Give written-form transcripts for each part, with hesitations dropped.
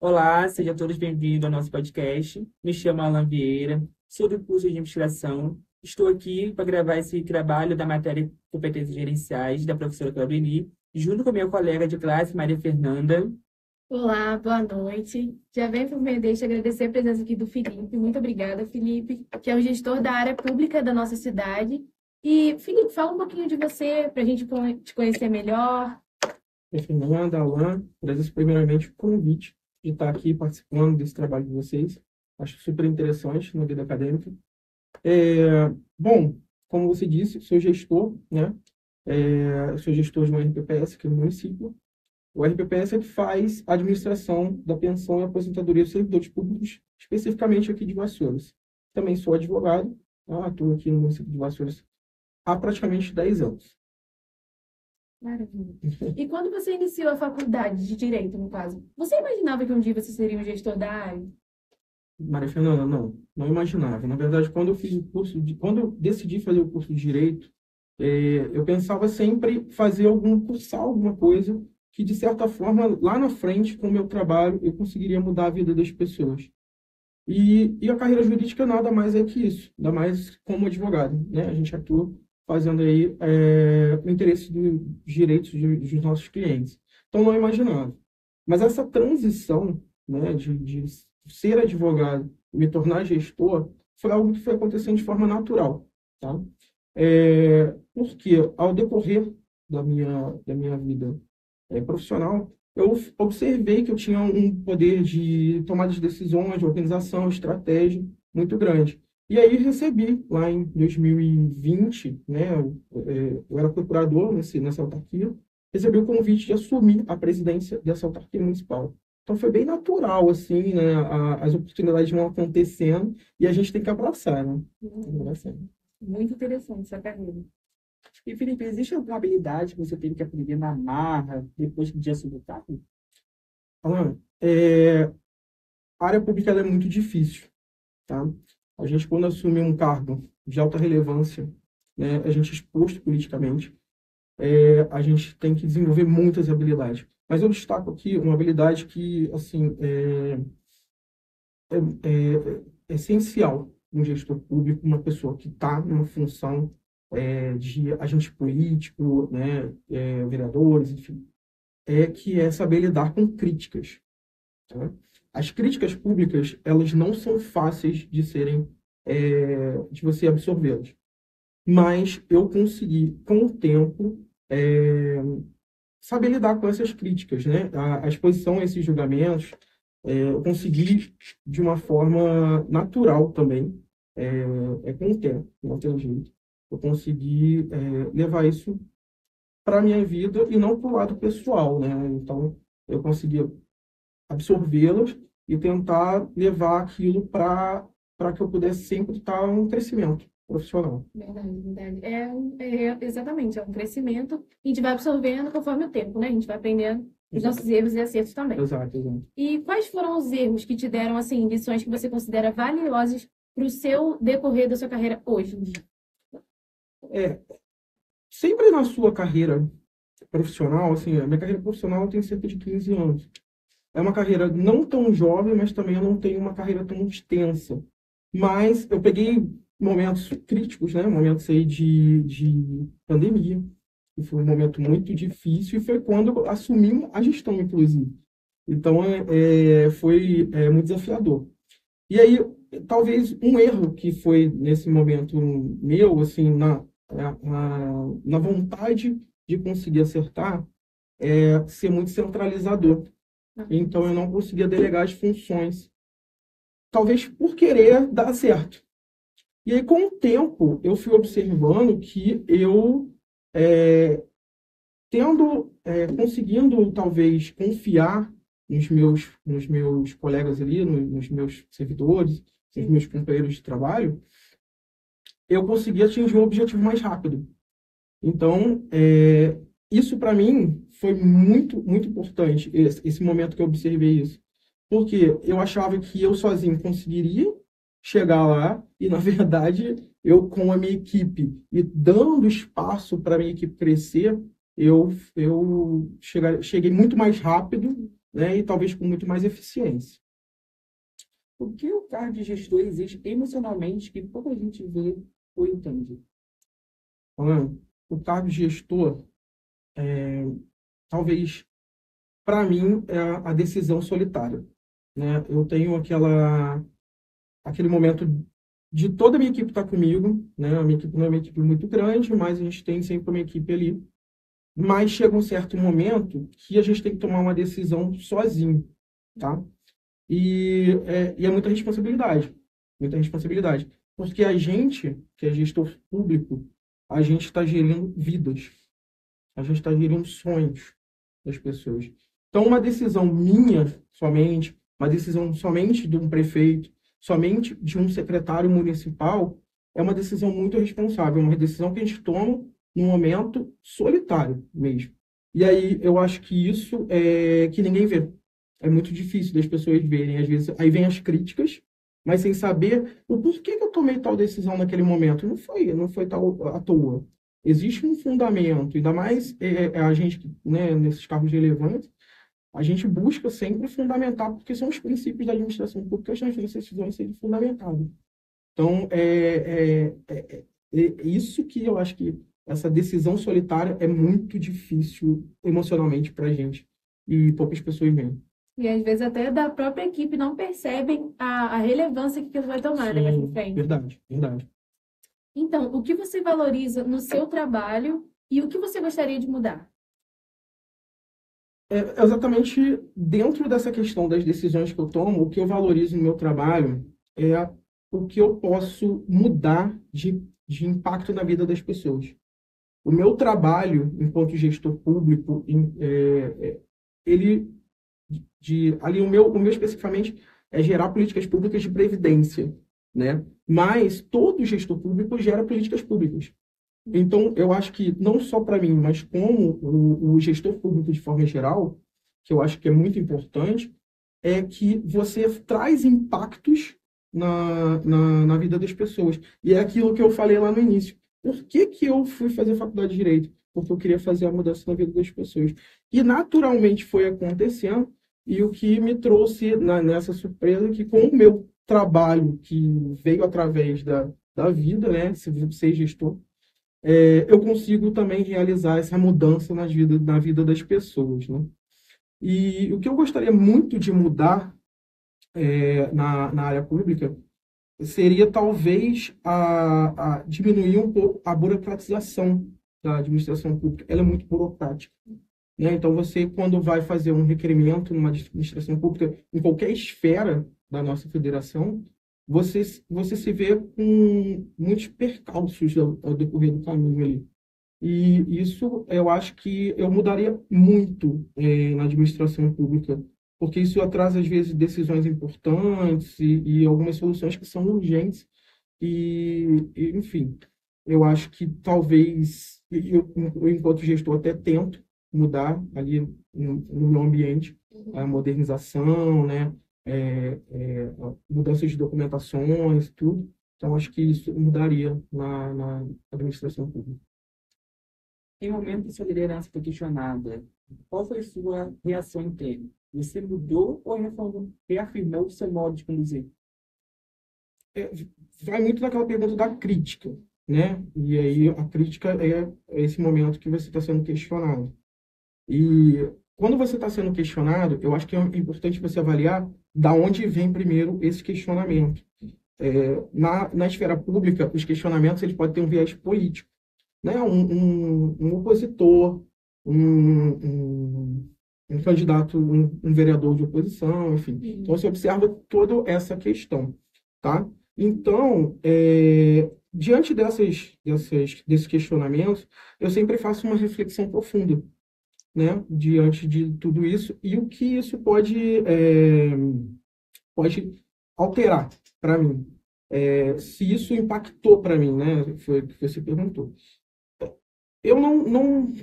Olá, sejam todos bem-vindos ao nosso podcast. Me chamo Alan Vieira, sou do curso de administração. Estou aqui para gravar esse trabalho da matéria Competências Gerenciais da professora Claudini, junto com minha colega de classe, Maria Fernanda. Olá, boa noite. Já vem por meio deixa agradecer a presença aqui do Felipe. Muito obrigada, Felipe, que é o gestor da área pública da nossa cidade. E, Felipe, fala um pouquinho de você, para a gente te conhecer melhor. Minha Fernanda, Alan, agradeço primeiramente o convite de estar aqui participando desse trabalho de vocês. Acho super interessante na vida acadêmica. Bom, como você disse, sou gestor, né? Sou gestor de um RPPS aqui no município. O RPPS é que faz a administração da pensão e aposentadoria dos servidores públicos, especificamente aqui de Vassouras. Também sou advogado, tá? Atuo aqui no município de Vassouras há praticamente 10 anos. Maravilha. E quando você iniciou a faculdade de Direito, no caso, você imaginava que um dia você seria um gestor da área? Maria Fernanda, não imaginava. Na verdade, quando eu decidi fazer o curso de Direito, eu pensava sempre cursar alguma coisa que, de certa forma, lá na frente, com o meu trabalho, eu conseguiria mudar a vida das pessoas. E a carreira jurídica nada mais é que isso, ainda mais como advogado, né? A gente atua fazendo aí o interesse dos direitos dos nossos clientes. Então, não imaginava. Mas essa transição, né, de ser advogado e me tornar gestor foi algo que foi acontecendo de forma natural, tá? Porque ao decorrer da minha vida profissional, eu observei que eu tinha um poder de tomada de decisões, de organização, estratégia muito grande. E aí recebi, lá em 2020, né, eu era procurador nessa autarquia, recebi o convite de assumir a presidência dessa autarquia municipal. Então foi bem natural, assim, né, as oportunidades vão acontecendo e a gente tem que abraçar, né? Tem que abraçar. Muito interessante essa carreira. E, Felipe, existe alguma habilidade que você teve que aprender na marra depois que já assumiu o cargo? Alan, a área pública ela é muito difícil, tá? A gente, quando assume um cargo de alta relevância, né, a gente é exposto politicamente, a gente tem que desenvolver muitas habilidades. Mas eu destaco aqui uma habilidade que, assim, é essencial um gestor público, uma pessoa que está numa função de agente político, né, vereadores, enfim, que é saber lidar com críticas. Tá? As críticas públicas, elas não são fáceis de você absorvê-las. Mas eu consegui, com o tempo, saber lidar com essas críticas, né? A exposição a esses julgamentos, eu consegui de uma forma natural também, com o tempo, não tem jeito. Eu consegui levar isso para a minha vida e não para o lado pessoal, né? Então, eu consegui absorvê-las e tentar levar aquilo para que eu pudesse sempre estar em um crescimento profissional. Verdade, verdade. Exatamente, é um crescimento. A gente vai absorvendo conforme o tempo, né? A gente vai aprendendo os nossos erros e acertos também. Exato, exato. E quais foram os erros que te deram, assim, lições que você considera valiosas para o seu decorrer da sua carreira hoje em dia? Sempre na sua carreira profissional, assim, a minha carreira profissional tem cerca de 15 anos. É uma carreira não tão jovem, mas também eu não tenho uma carreira tão extensa. Mas eu peguei momentos críticos, né? Momentos aí de pandemia, que foi um momento muito difícil, e foi quando eu assumi a gestão, inclusive. Então, foi muito desafiador. E aí, talvez um erro que foi nesse momento meu, assim, na vontade de conseguir acertar, é ser muito centralizador. Então, eu não conseguia delegar as funções, talvez por querer dar certo. E aí, com o tempo, eu fui observando que eu, conseguindo, talvez, confiar nos meus colegas ali, nos meus servidores, nos meus companheiros de trabalho, eu consegui atingir um objetivo mais rápido. Então, isso para mim foi muito, muito importante, esse momento que eu observei isso. Porque eu achava que eu sozinho conseguiria chegar lá e, na verdade, eu com a minha equipe e dando espaço para a minha equipe crescer, eu cheguei muito mais rápido, né, e talvez com muito mais eficiência. O que o cargo de gestor exige emocionalmente que pouca gente vê ou entende? Então, o cargo de gestor, talvez, para mim, é a decisão solitária, né? Eu tenho aquele momento de toda a minha equipe estar comigo, né? A minha equipe não é uma equipe muito grande, mas a gente tem sempre uma equipe ali. Mas chega um certo momento que a gente tem que tomar uma decisão sozinho, tá? E é muita responsabilidade, porque a gente, que é gestor público, a gente está gerindo vidas, a gente está gerindo sonhos das pessoas. Então, uma decisão minha somente, uma decisão somente de um prefeito, somente de um secretário municipal, é uma decisão muito responsável, uma decisão que a gente toma num momento solitário mesmo. E aí eu acho que isso é que ninguém vê. É muito difícil das pessoas verem. Às vezes, aí vem as críticas, mas sem saber o porquê que eu tomei tal decisão naquele momento. Não foi tal à toa. Existe um fundamento, ainda mais a gente, né, nesses cargos relevantes, a gente busca sempre fundamentar, porque são os princípios da administração pública que as nossas decisões serem fundamentadas. Então, é isso que eu acho que essa decisão solitária é muito difícil emocionalmente para a gente, e poucas pessoas veem. E às vezes até da própria equipe não percebem a relevância que aquilo vai tomar, né, mais pra Sim, frente. verdade, verdade. Então, o que você valoriza no seu trabalho e o que você gostaria de mudar? Exatamente dentro dessa questão das decisões que eu tomo, o que eu valorizo no meu trabalho é o que eu posso mudar de impacto na vida das pessoas. O meu trabalho, enquanto gestor público, ele, ali o meu especificamente é gerar políticas públicas de previdência, né? Mas todo gestor público gera políticas públicas. Então, eu acho que não só para mim, mas como o gestor público de forma geral, que eu acho que é muito importante, é que você traz impactos na vida das pessoas. E é aquilo que eu falei lá no início. Por que que eu fui fazer faculdade de Direito? Porque eu queria fazer a mudança na vida das pessoas. E naturalmente foi acontecendo, e o que me trouxe nessa surpresa, que com o meu trabalho, que veio através da vida, né, ser gestor, eu consigo também realizar essa mudança na vida das pessoas, né? E o que eu gostaria muito de mudar na área pública seria talvez diminuir um pouco a burocratização da administração pública. Ela é muito burocrática, né? Então, você, quando vai fazer um requerimento numa administração pública, em qualquer esfera da nossa federação, você se vê com muitos percalços ao decorrer do caminho ali. E isso eu acho que eu mudaria muito na administração pública, porque isso atrasa, às vezes, decisões importantes e algumas soluções que são urgentes. Enfim, eu acho que talvez eu, enquanto gestor, até tento mudar ali no meu ambiente a modernização, né? A mudança de documentações, tudo. Então, acho que isso mudaria na administração pública. Em momento que sua liderança foi questionada, qual foi sua reação interna? Você mudou ou reafirmou o seu modo de conduzir? Vai muito naquela pergunta da crítica, né? E aí a crítica é esse momento que você está sendo questionado. E quando você está sendo questionado, eu acho que é importante você avaliar da onde vem primeiro esse questionamento. Na esfera pública, os questionamentos eles podem ter um viés político, né? Um opositor, um candidato, um vereador de oposição, enfim. Então, você observa toda essa questão, tá? Então, diante desses questionamentos, eu sempre faço uma reflexão profunda, né? Diante de tudo isso, e o que isso pode alterar para mim. Se isso impactou para mim, né? Foi o que você perguntou. Eu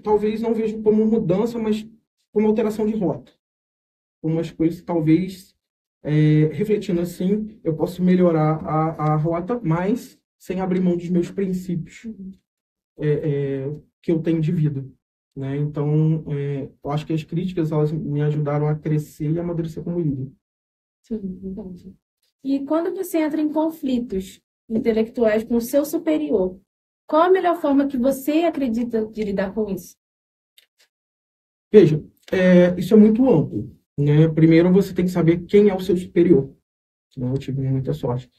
talvez não vejo como mudança, mas como alteração de rota. Como as coisas, talvez, refletindo assim, eu posso melhorar a rota, mas sem abrir mão dos meus princípios que eu tenho de vida. né? Então, eu acho que as críticas, elas me ajudaram a crescer e amadurecer como líder. Sim, verdade. E quando você entra em conflitos intelectuais com o seu superior, qual a melhor forma que você acredita de lidar com isso? Veja, isso é muito amplo, né? Primeiro, você tem que saber quem é o seu superior, né? Eu tive muita sorte.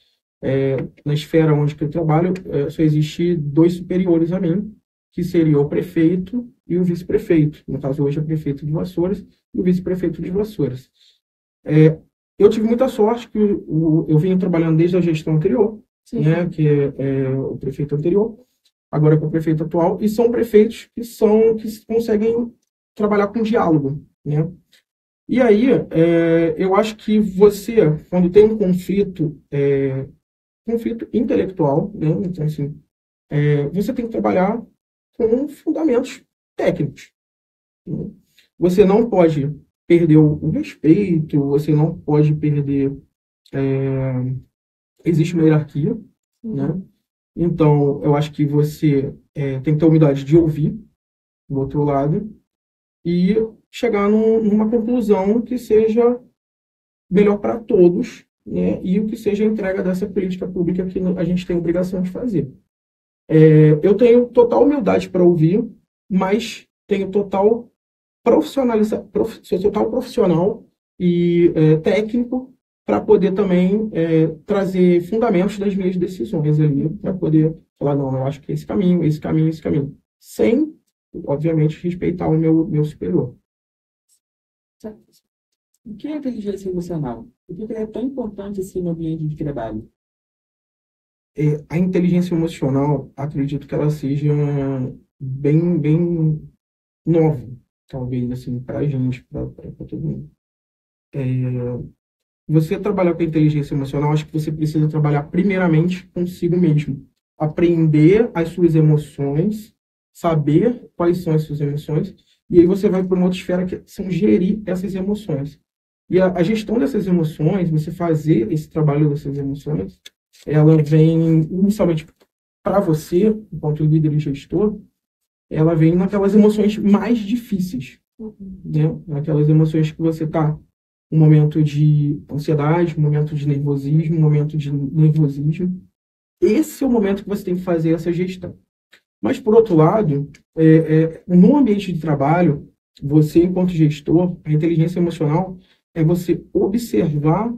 Na esfera onde que eu trabalho, só existe dois superiores a mim, que seria o prefeito e o vice-prefeito. No caso, hoje é o prefeito de Vassouras e o vice-prefeito de Vassouras. Eu tive muita sorte que eu venho trabalhando desde a gestão anterior, Sim. né, que é o prefeito anterior, agora com o prefeito atual, e são prefeitos que conseguem trabalhar com diálogo, né? E aí, eu acho que você, quando tem um conflito intelectual, né? Então, assim, você tem que trabalhar com fundamentos técnicos, né? Você não pode perder o respeito, você não pode perder. Existe uma hierarquia, né? Então, eu acho que você tem que ter a humildade de ouvir do outro lado e chegar numa conclusão que seja melhor para todos, né? E o que seja a entrega dessa política pública que a gente tem a obrigação de fazer. Eu tenho total humildade para ouvir, mas tenho total sou total profissional e técnico para poder também trazer fundamentos das minhas decisões ali, para poder falar, não, eu acho que é esse caminho, esse caminho, esse caminho. Sem, obviamente, respeitar o meu superior. O que é inteligência emocional? Por que ela é tão importante assim no ambiente de trabalho? A inteligência emocional, acredito que ela seja bem, bem nova, talvez, assim, para a gente, para todo mundo. Você trabalhar com a inteligência emocional, acho que você precisa trabalhar primeiramente consigo mesmo. Aprender as suas emoções, saber quais são as suas emoções, e aí você vai para uma outra esfera que são gerir essas emoções. E a gestão dessas emoções, você fazer esse trabalho dessas emoções, ela vem inicialmente para você, enquanto líder e gestor, ela vem naquelas emoções mais difíceis, né? Naquelas emoções que você está um momento de ansiedade, um momento de nervosismo, um momento de nervosismo. Esse é o momento que você tem que fazer essa gestão. Mas, por outro lado, no ambiente de trabalho, você, enquanto gestor, a inteligência emocional é você observar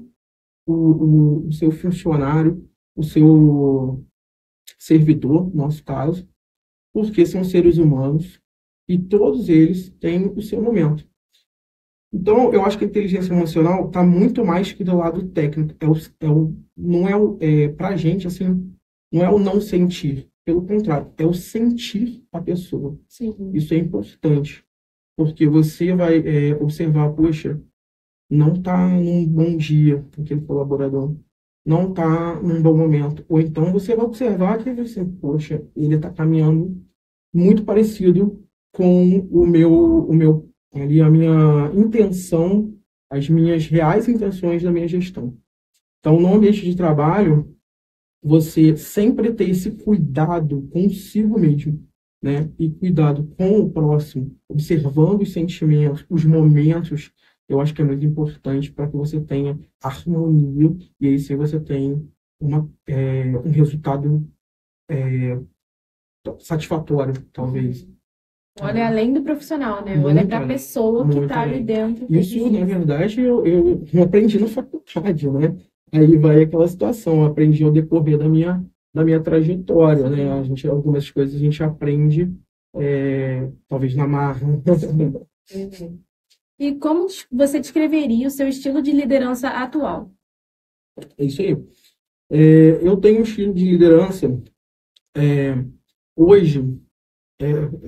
o seu funcionário, o seu servidor, no nosso caso, porque são seres humanos e todos eles têm o seu momento. Então, eu acho que a inteligência emocional está muito mais que do lado técnico. Não é para a gente, assim, não é o não sentir. Pelo contrário, é o sentir a pessoa. Sim. Isso é importante, porque você vai observar, poxa, não está num bom dia aquele colaborador, não está num bom momento. Ou então você vai observar que você, poxa, ele está caminhando muito parecido com ali a minha intenção, as minhas reais intenções da minha gestão. Então, no ambiente de trabalho, você sempre ter esse cuidado consigo mesmo, né? E cuidado com o próximo, observando os sentimentos, os momentos, eu acho que é muito importante para que você tenha harmonia e aí sim você tem um resultado satisfatório, talvez. Olha além do profissional, né? Olha Muito para a além, pessoa que muito está ali além. dentro. Isso, na verdade, eu aprendi na faculdade, né? Aí vai aquela situação, eu aprendi ao decorrer da minha trajetória, né? Algumas coisas a gente aprende, talvez na marra. E como você descreveria o seu estilo de liderança atual? É isso aí. Eu tenho um estilo de liderança, hoje,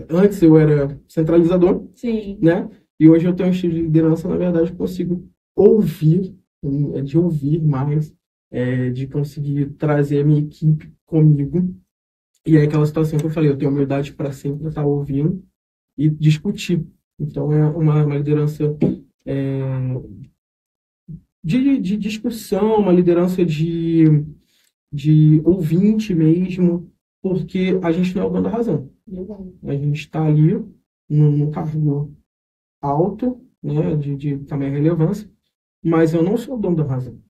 antes eu era centralizador, Sim. né? E hoje eu tenho um estilo de liderança, na verdade, eu consigo ouvir, de ouvir mais, de conseguir trazer a minha equipe comigo. E é aquela situação que eu falei, eu tenho humildade para sempre estar ouvindo e discutir. Então, é uma liderança de discussão, uma liderança de ouvinte mesmo, porque a gente não é o dono da razão. A gente está ali, num cargo alto, né, de também relevância, mas eu não sou o dono da razão.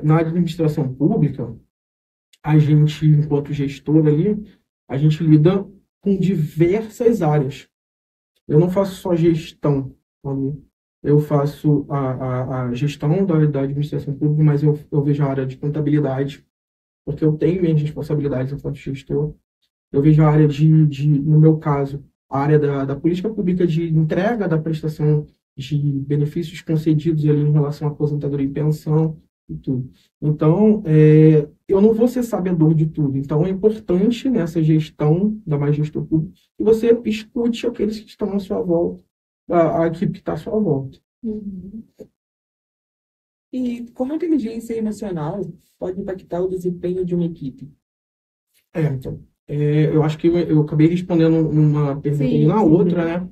Na administração pública, a gente, enquanto gestor ali, a gente lida com diversas áreas. Eu não faço só gestão ali. Eu faço a gestão da administração pública, mas eu vejo a área de contabilidade, porque eu tenho minhas responsabilidades enquanto gestor. Eu vejo a área no meu caso, a área da política pública de entrega da prestação de benefícios concedidos ali em relação à aposentadoria e pensão e tudo. Então, eu não vou ser sabedor de tudo. Então, é importante nessa gestão da mais gestor público que você escute aqueles que estão à sua volta, a equipe que está à sua volta. Uhum. E como a inteligência emocional pode impactar o desempenho de uma equipe? Então, eu acho que eu acabei respondendo uma pergunta e Sim, na sim. outra, né?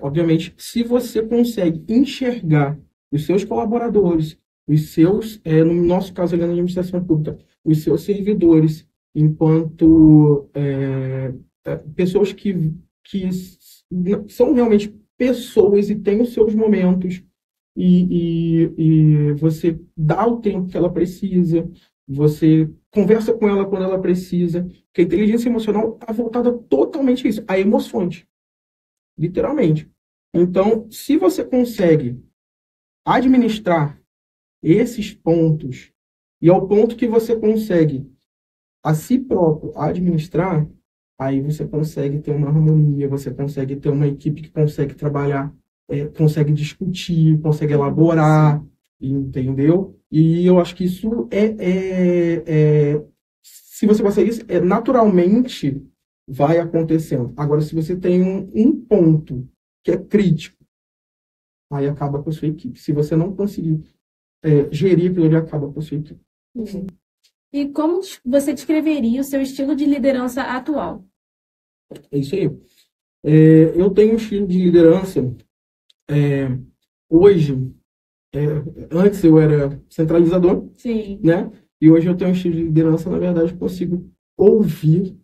Obviamente, se você consegue enxergar os seus colaboradores, os seus, no nosso caso ali na administração pública, os seus servidores, enquanto pessoas que são realmente pessoas e têm os seus momentos, e você dá o tempo que ela precisa, você conversa com ela quando ela precisa, porque a inteligência emocional está voltada totalmente a isso, a emoções, literalmente. Então, se você consegue administrar esses pontos, e ao ponto que você consegue a si próprio administrar, aí você consegue ter uma harmonia, você consegue ter uma equipe que consegue trabalhar, consegue discutir, consegue elaborar, entendeu? E eu acho que isso se você consegue isso, naturalmente vai acontecendo. Agora, se você tem um ponto que é crítico, aí acaba com a sua equipe. Se você não conseguir gerir aquilo, ele acaba com a sua equipe. Uhum. E como você descreveria o seu estilo de liderança atual? É isso aí. Eu tenho um estilo de liderança. Hoje, antes eu era centralizador, Sim. né? E hoje eu tenho um estilo de liderança, na verdade, eu consigo ouvir,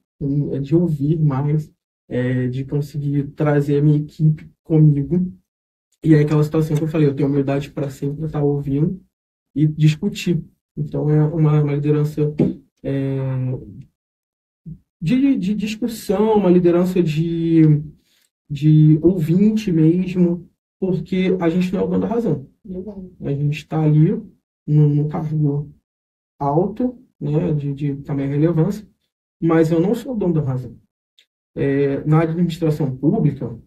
de ouvir mais, de conseguir trazer a minha equipe comigo. E é aquela situação que eu falei, eu tenho humildade para sempre estar ouvindo e discutir. Então, é uma liderança de discussão, uma liderança de ouvinte mesmo, porque a gente não é o dono da razão. A gente está ali num cargo alto, né, de também relevância, mas eu não sou o dono da razão. Na administração pública,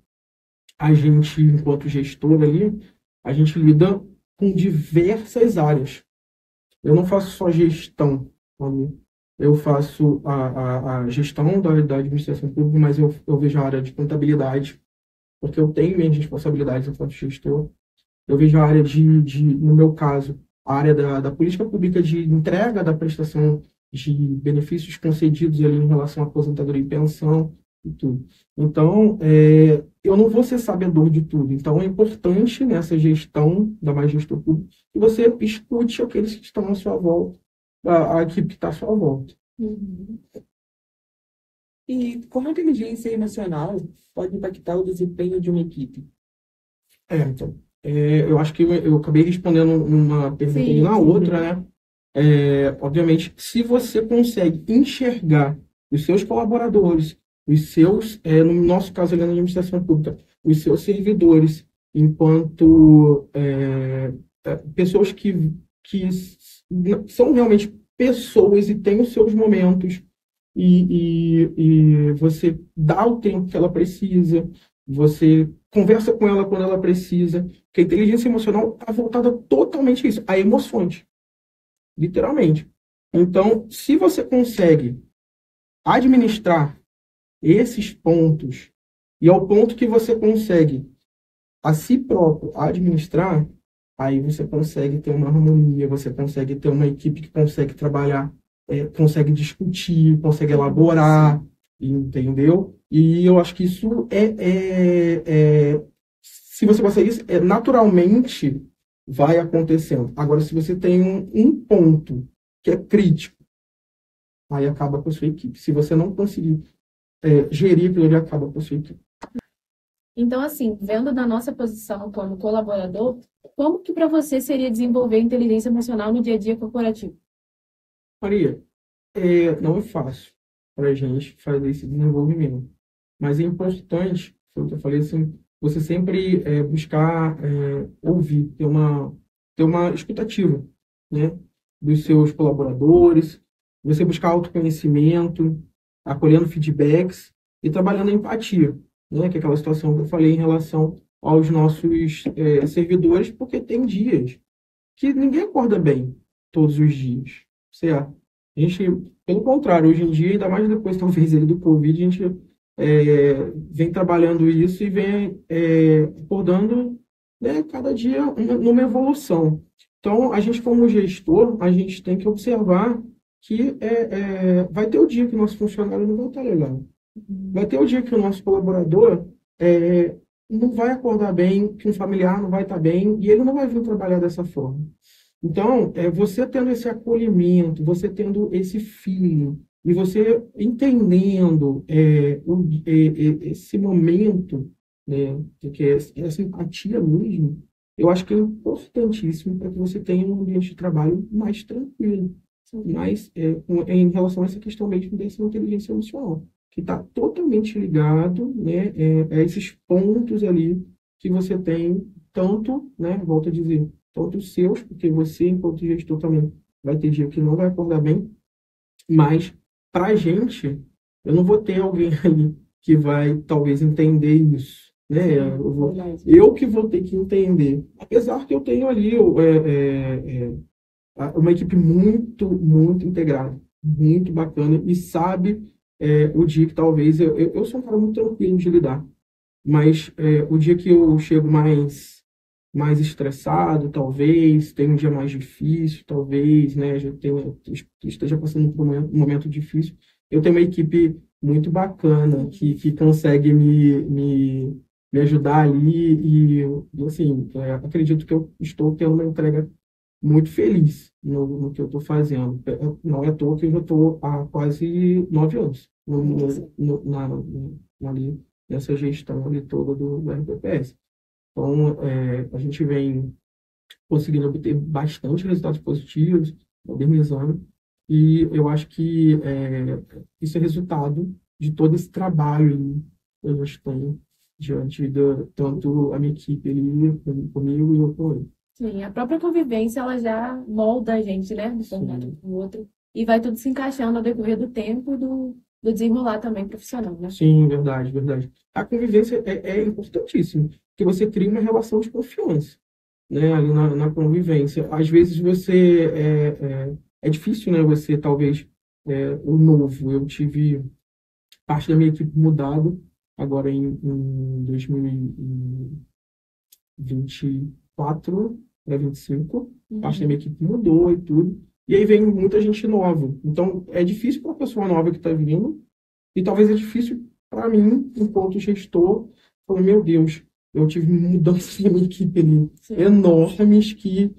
a gente, enquanto gestor ali, a gente lida com diversas áreas. Eu não faço só gestão ali. Eu faço a gestão da administração pública, mas eu vejo a área de contabilidade, porque eu tenho minhas responsabilidades enquanto gestor. Eu vejo a área no meu caso, a área da política pública de entrega da prestação de benefícios concedidos ali em relação à aposentadoria e pensão e tudo. Então, eu não vou ser sabedor de tudo. Então, é importante nessa gestão da mais gestor público que você escute aqueles que estão à sua volta, a equipe que está à sua volta. Uhum. E como a inteligência emocional pode impactar o desempenho de uma equipe? Então, eu acho que eu acabei respondendo uma pergunta Sim, e na sim. outra, né? Obviamente, se você consegue enxergar os seus colaboradores, os seus, no nosso caso ali na administração pública, os seus servidores, enquanto pessoas que são realmente pessoas e têm os seus momentos, e você dá o tempo que ela precisa, você conversa com ela quando ela precisa, porque a inteligência emocional está voltada totalmente a isso, a emoções, literalmente. Então, se você consegue administrar esses pontos, e ao ponto que você consegue a si próprio administrar, aí você consegue ter uma harmonia, você consegue ter uma equipe que consegue trabalhar, consegue discutir, consegue elaborar, entendeu? E eu acho que isso se você consegue isso, naturalmente vai acontecendo. Agora, se você tem um ponto que é crítico, aí acaba com a sua equipe. Se você não conseguir gerir aquilo, ele acaba com a sua equipe. Então, assim, vendo da nossa posição como colaborador, como que para você seria desenvolver inteligência emocional no dia a dia corporativo? Maria, não é fácil para a gente fazer esse desenvolvimento, mas é importante, foi o que eu falei assim, você sempre buscar ouvir, ter uma escutativa, né, dos seus colaboradores, você buscar autoconhecimento, acolhendo feedbacks e trabalhando a empatia, né, que é aquela situação que eu falei em relação aos nossos servidores, porque tem dias que ninguém acorda bem todos os dias, certo? A gente, pelo contrário, hoje em dia, ainda mais depois, talvez, do Covid, a gente vem trabalhando isso e vem acordando, né, cada dia numa evolução. Então, a gente, como gestor, a gente tem que observar que vai ter o dia que o nosso funcionário não vai estar legal. Vai ter o dia que o nosso colaborador não vai acordar bem, que um familiar não vai estar bem, e ele não vai vir trabalhar dessa forma. Então, você tendo esse acolhimento, você tendo esse feeling, e você entendendo esse momento, né, que é essa empatia mesmo, eu acho que é importantíssimo para que você tenha um ambiente de trabalho mais tranquilo, mais em relação a essa questão mesmo dessa inteligência emocional, que está totalmente ligado, né, a esses pontos ali que você tem, tanto, né, volto a dizer, tanto os seus, porque você, enquanto gestor, também vai ter dia que não vai acordar bem, mas para a gente, eu não vou ter alguém ali que vai talvez entender isso, né? Eu que vou ter que entender, apesar que eu tenho ali uma equipe muito integrada, muito bacana e sabe o dia que talvez eu sou um cara muito tranquilo de lidar, mas o dia que eu chego mais estressado, talvez, tenha um dia mais difícil, talvez, né, esteja passando por um momento difícil. Eu tenho uma equipe muito bacana que consegue me ajudar ali e assim, acredito que eu estou tendo uma entrega muito feliz no que eu estou fazendo. Não é à toa que eu já estou há quase 9 anos ali nessa gestão ali toda do RPPS. Então, a gente vem conseguindo obter bastante resultados positivos, modernizando, e eu acho que isso é resultado de todo esse trabalho que a gente tem diante tanto a minha equipe ali, comigo e eu com ele. Sim, a própria convivência, ela já molda a gente, né, de formato com o outro, e vai tudo se encaixando ao decorrer do tempo e do desenrolar também profissional, né? Sim, verdade, verdade. A convivência é importantíssima, porque você cria uma relação de confiança, né, ali na convivência. Às vezes você é difícil, né, você talvez o novo. Eu tive parte da minha equipe mudada agora em 2024 para 25, parte da minha equipe mudou e tudo. E aí vem muita gente nova. Então é difícil para a pessoa nova que está vindo e talvez é difícil para mim, enquanto gestor, falar, meu Deus, eu tive mudanças na minha equipe ali, enormes, que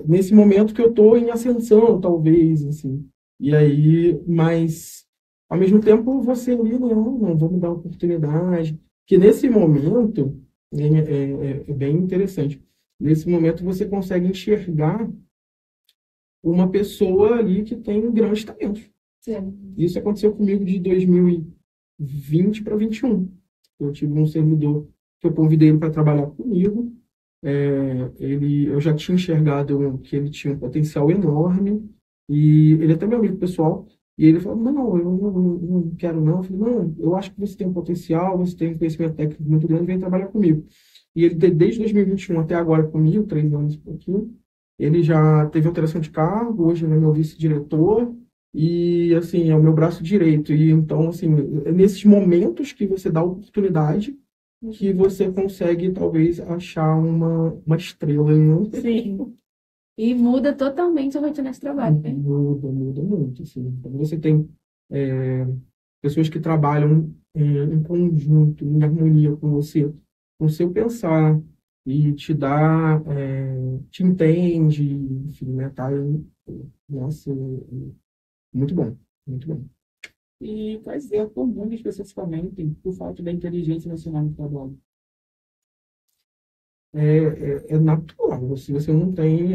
nesse momento que eu estou em ascensão, talvez, assim. E aí, mas, ao mesmo tempo, você ali, não, vamos dar oportunidade. Que nesse momento, é bem interessante. Nesse momento, você consegue enxergar uma pessoa ali que tem grandes talentos. Sim. Isso aconteceu comigo de 2020 para 21. Eu tive um servidor que eu convidei ele para trabalhar comigo. Eu já tinha enxergado que ele tinha um potencial enorme e ele é até meu amigo pessoal. E ele falou, não, eu não quero não. Eu falei, não, eu acho que você tem um potencial, você tem um conhecimento técnico muito grande, vem trabalhar comigo. E ele, desde 2021 até agora comigo, 3 anos e pouquinho, ele já teve alteração de cargo, hoje ele é meu vice-diretor, e, assim, é o meu braço direito. E, então, assim, é nesses momentos que você dá oportunidade que você consegue, talvez, achar uma estrela. Sim. E muda totalmente a rotina de trabalho, né? Muda muito, assim. Então, você tem pessoas que trabalham em conjunto, em harmonia com você, com o seu pensar, e te dá, te entende, enfim, né, tá? Nossa, muito bom, muito bom. E quais erros comuns que as pessoas cometem por falta da inteligência emocional no trabalho? É natural. Se você não tem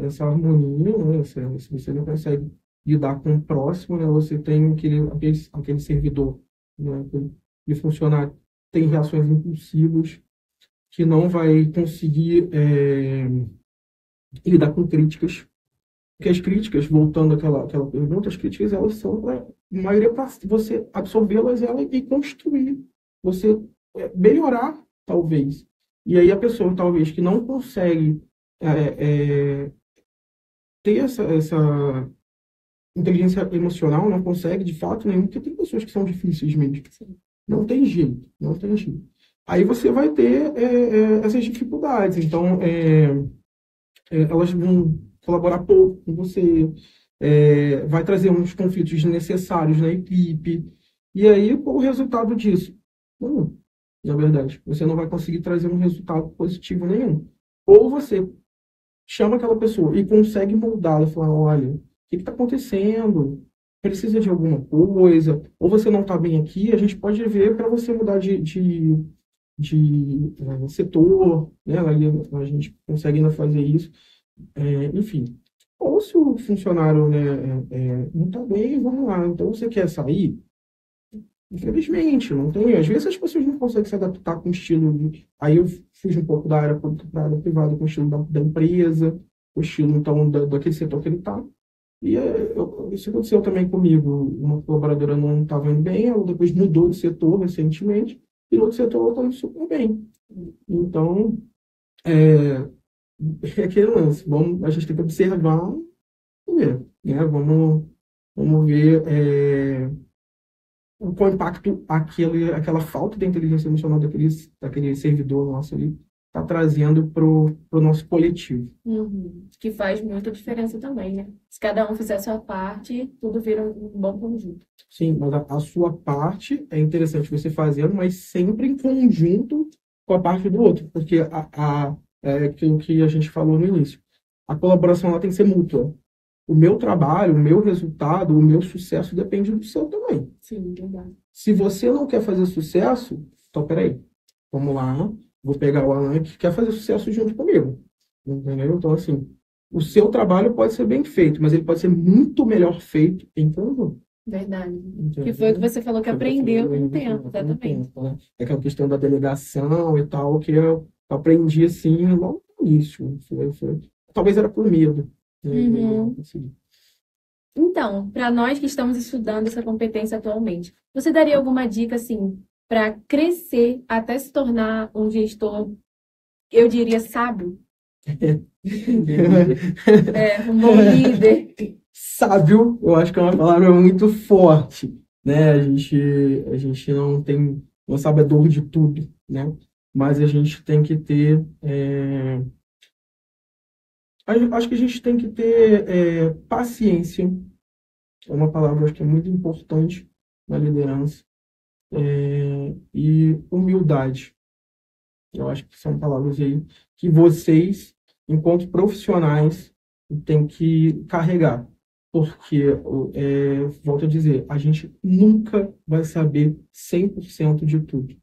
essa harmonia, né, se você não consegue lidar com o próximo, né, você tem aquele servidor, né, aquele funcionário tem reações impulsivas, que não vai conseguir lidar com críticas. Porque as críticas, voltando àquela pergunta, as críticas elas são, a maioria, para você absorvê-las e construir, você melhorar, talvez. E aí a pessoa, talvez, que não consegue ter essa inteligência emocional, não consegue, de fato, nenhum, porque tem pessoas que são difíceis mesmo. Não tem jeito, não tem jeito. Aí você vai ter essas dificuldades. Então, elas vão colaborar pouco com você, vai trazer uns conflitos desnecessários na equipe. E aí, qual o resultado disso? Não, na verdade, você não vai conseguir trazer um resultado positivo nenhum. Ou você chama aquela pessoa e consegue moldá-la, falar, olha, o que está acontecendo? Precisa de alguma coisa? Ou você não está bem aqui? A gente pode ver para você mudar de setor, né? Aí a gente consegue ainda fazer isso. Enfim. Ou se o funcionário, né, não está bem, vamos lá. Então você quer sair? Infelizmente, não tem. Às vezes as pessoas não conseguem se adaptar com o estilo. Aí eu fujo um pouco da área pública para a área privada, com o estilo da empresa, o estilo, então, daquele setor que ele está. E isso aconteceu também comigo. Uma colaboradora não estava indo bem, ela depois mudou de setor recentemente, e no outro setor ela está indo super bem. Então, é aquele lance. A gente tem que observar e ver, né? Vamos ver qual impacto aquela falta de inteligência emocional daquele servidor nosso ali está trazendo para o nosso coletivo. Uhum. Que faz muita diferença também, né? Se cada um fizer a sua parte, tudo vira um bom conjunto. Sim, mas a sua parte é interessante você fazer, mas sempre em conjunto com a parte do outro, porque é aquilo que a gente falou no início. A colaboração ela tem que ser mútua. O meu trabalho, o meu resultado, o meu sucesso depende do seu também. Sim, verdade. Se você não quer fazer sucesso, então peraí, vamos lá, vou pegar o Alan que quer fazer sucesso junto comigo. Entendeu? Então, assim, o seu trabalho pode ser bem feito, mas ele pode ser muito melhor feito em conjunto. Verdade. Entendeu? Que foi o que você falou que Foi o que eu aprendeu com falei o tempo, com o exatamente. tempo, né? É aquela questão da delegação e tal, que eu aprendi assim logo no início. Talvez era por medo. Né? Uhum. Assim. Então, para nós que estamos estudando essa competência atualmente, você daria alguma dica, assim, para crescer até se tornar um gestor, eu diria, sábio? Um bom líder. Sábio, eu acho que é uma palavra muito forte, né? A gente não é sabedor de tudo, né? Mas a gente tem que ter, acho que a gente tem que ter paciência, é uma palavra acho que é muito importante na liderança, e humildade. Eu acho que são palavras aí que vocês, enquanto profissionais, têm que carregar. Porque, volto a dizer, a gente nunca vai saber 100% de tudo.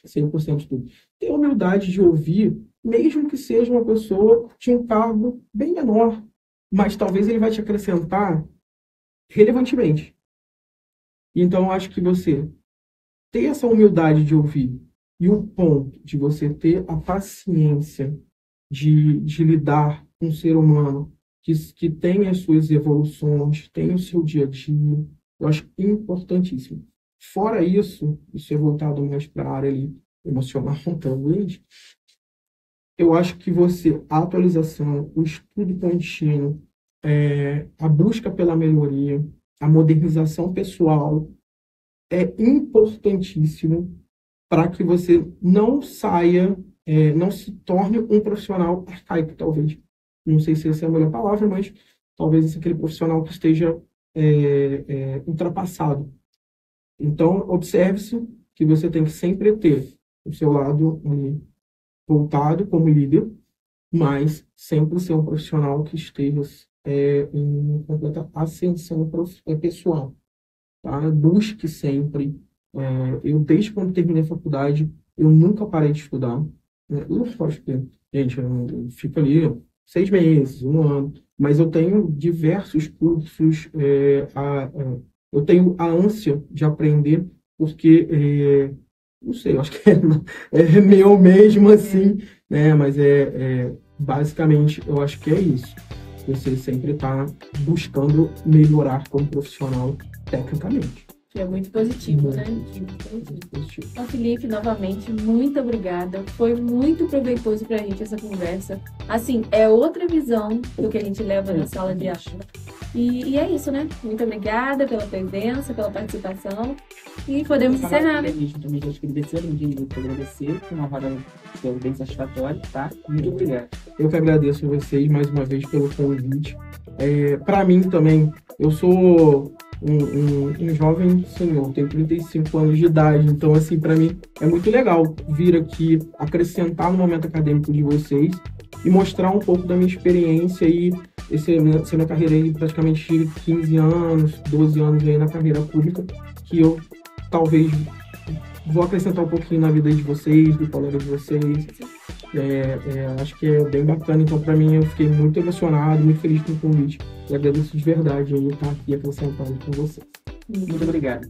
100% de tudo. Ter humildade de ouvir, mesmo que seja uma pessoa de um cargo bem menor, mas talvez ele vai te acrescentar relevantemente. Então, eu acho que você ter essa humildade de ouvir e o ponto de você ter a paciência de lidar com um ser humano que tem as suas evoluções, tem o seu dia a dia, eu acho importantíssimo. Fora isso é voltado mais para a área ali, emocional, talvez, eu acho que a atualização, o estudo contínuo, a busca pela melhoria, a modernização pessoal é importantíssimo para que você não saia, não se torne um profissional arcaico, talvez. Não sei se essa é a melhor palavra, mas talvez esse é aquele profissional que esteja ultrapassado. Então, observe-se que você tem que sempre ter o seu lado voltado como líder, mas sempre ser um profissional que esteja em completa ascensão pessoal. tá? Busque sempre. Eu, desde quando terminei a faculdade, eu nunca parei de estudar, né? Eu acho que, gente, eu fico ali 6 meses, um ano, mas eu tenho diversos cursos, eu tenho a ânsia de aprender, porque, não sei, eu acho que é meu mesmo assim, né? Mas basicamente, eu acho que é isso. Você sempre está buscando melhorar como profissional tecnicamente. Que é muito positivo, né? Muito positivo. Então, Felipe, novamente, muito obrigada. Foi muito proveitoso para a gente essa conversa. Assim, é outra visão do que a gente leva na sala de aula. E é isso, né? Muito obrigada pela presença, pela participação. E podemos encerrar, né? Também quero agradecer, não tenho muito para agradecer. Foi uma roda bem satisfatória, tá? Muito obrigado. Eu que agradeço a vocês mais uma vez pelo convite. Para mim também, eu sou um jovem senhor, tenho 35 anos de idade, então, assim, para mim é muito legal vir aqui acrescentar no momento acadêmico de vocês e mostrar um pouco da minha experiência e essa minha carreira aí, praticamente 15 anos, 12 anos aí na carreira pública, que eu talvez vou acrescentar um pouquinho na vida de vocês, do colega de vocês. Acho que é bem bacana, então para mim eu fiquei muito emocionado, muito feliz com o convite e agradeço de verdade aí estar aqui acrescentando com vocês. Muito obrigado.